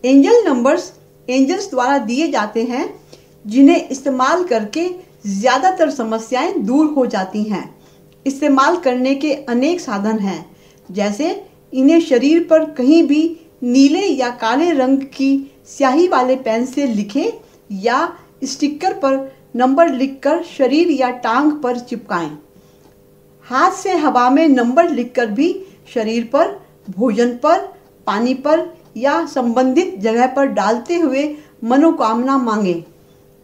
Angel numbers angels द्वारा दिए जाते हैं, जिन्हें इस्तेमाल करके ज़्यादातर समस्याएं दूर हो जाती हैं। इस्तेमाल करने के अनेक साधन हैं, जैसे इन्हें शरीर पर कहीं भी नीले या काले रंग की स्याही वाले पेन से लिखें या स्टिकर पर नंबर लिखकर शरीर या टांग पर चिपकाएं। हाथ से हवा में नंबर लिखकर भी शरीर पर, भोजन पर, पानी पर या संबंधित जगह पर डालते हुए मनोकामना मांगें।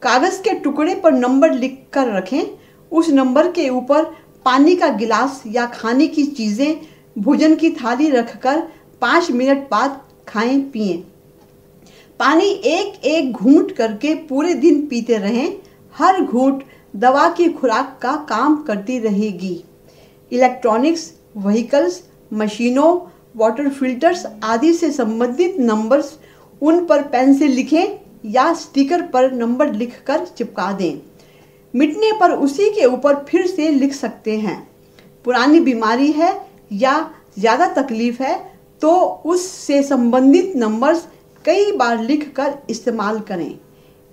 कागज के टुकड़े पर नंबर लिखकर रखें। उस नंबर के ऊपर पानी का गिलास या खाने की चीज़ें, भोजन की थाली रखकर 5 मिनट बाद खाएं पिएं। पानी एक एक घूंट करके पूरे दिन पीते रहें। हर घूंट दवा की खुराक का काम करती रहेगी। इलेक्ट्रॉनिक्स, व्हीकल्स, मशीनों, वाटर फिल्टर्स आदि से संबंधित नंबर्स उन पर पेन से लिखें या स्टिकर पर नंबर लिखकर चिपका दें। मिटने पर उसी के ऊपर फिर से लिख सकते हैं। पुरानी बीमारी है या ज़्यादा तकलीफ है तो उससे संबंधित नंबर्स कई बार लिखकर इस्तेमाल करें।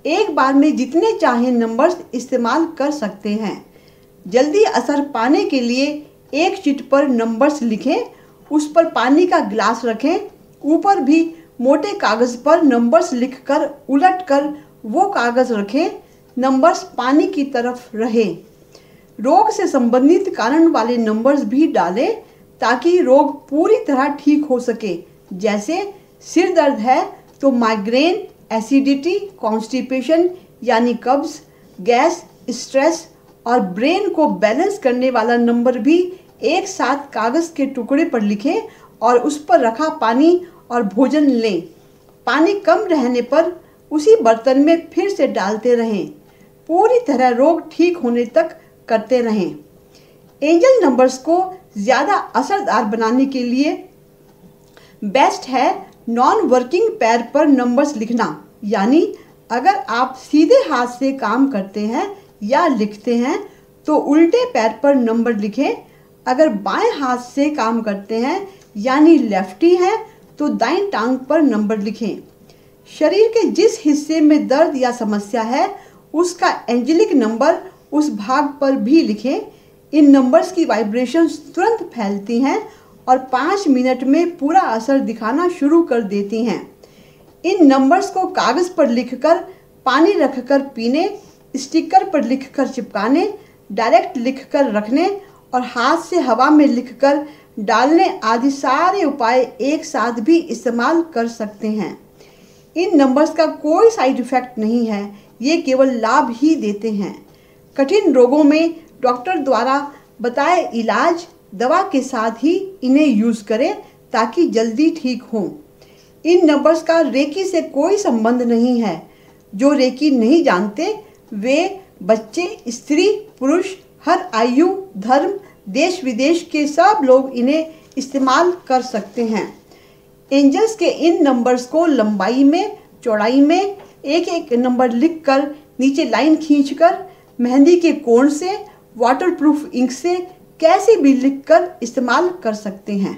एक बार में जितने चाहें नंबर्स इस्तेमाल कर सकते हैं। जल्दी असर पाने के लिए एक शीट पर नंबर्स लिखें, उस पर पानी का गिलास रखें, ऊपर भी मोटे कागज पर नंबर्स लिखकर उलटकर वो कागज रखें, नंबर्स पानी की तरफ रहे। रोग से संबंधित कारण वाले नंबर्स भी डालें ताकि रोग पूरी तरह ठीक हो सके। जैसे सिर दर्द है तो माइग्रेन, एसिडिटी, कॉन्स्टिपेशन यानी कब्ज, गैस, स्ट्रेस और ब्रेन को बैलेंस करने वाला नंबर भी एक साथ कागज के टुकड़े पर लिखें और उस पर रखा पानी और भोजन लें। पानी कम रहने पर उसी बर्तन में फिर से डालते रहें। पूरी तरह रोग ठीक होने तक करते रहें। एंजल नंबर्स को ज़्यादा असरदार बनाने के लिए बेस्ट है नॉन वर्किंग पैर पर नंबर्स लिखना। यानी अगर आप सीधे हाथ से काम करते हैं या लिखते हैं तो उल्टे पैर पर नंबर लिखें। अगर बाएं हाथ से काम करते हैं यानी लेफ्टी हैं तो दाईं टांग पर नंबर लिखें। शरीर के जिस हिस्से में दर्द या समस्या है उसका एंजेलिक नंबर उस भाग पर भी लिखें। इन नंबर्स की वाइब्रेशंस तुरंत फैलती हैं और 5 मिनट में पूरा असर दिखाना शुरू कर देती हैं। इन नंबर्स को कागज़ पर लिखकर पानी रखकर पीने, स्टिकर पर लिखकर चिपकाने, डायरेक्ट लिखकर रखने और हाथ से हवा में लिखकर डालने आदि सारे उपाय एक साथ भी इस्तेमाल कर सकते हैं। इन नंबर्स का कोई साइड इफ़ेक्ट नहीं है, ये केवल लाभ ही देते हैं। कठिन रोगों में डॉक्टर द्वारा बताए इलाज दवा के साथ ही इन्हें यूज़ करें ताकि जल्दी ठीक हों। इन नंबर्स का रेकी से कोई संबंध नहीं है। जो रेकी नहीं जानते वे बच्चे, स्त्री, पुरुष, हर आयु, धर्म, देश विदेश के सब लोग इन्हें इस्तेमाल कर सकते हैं। एंजल्स के इन नंबर्स को लंबाई में, चौड़ाई में एक एक नंबर लिखकर नीचे लाइन खींचकर मेहंदी के कोण से, वाटरप्रूफ इंक से कैसे भी लिखकर इस्तेमाल कर सकते हैं।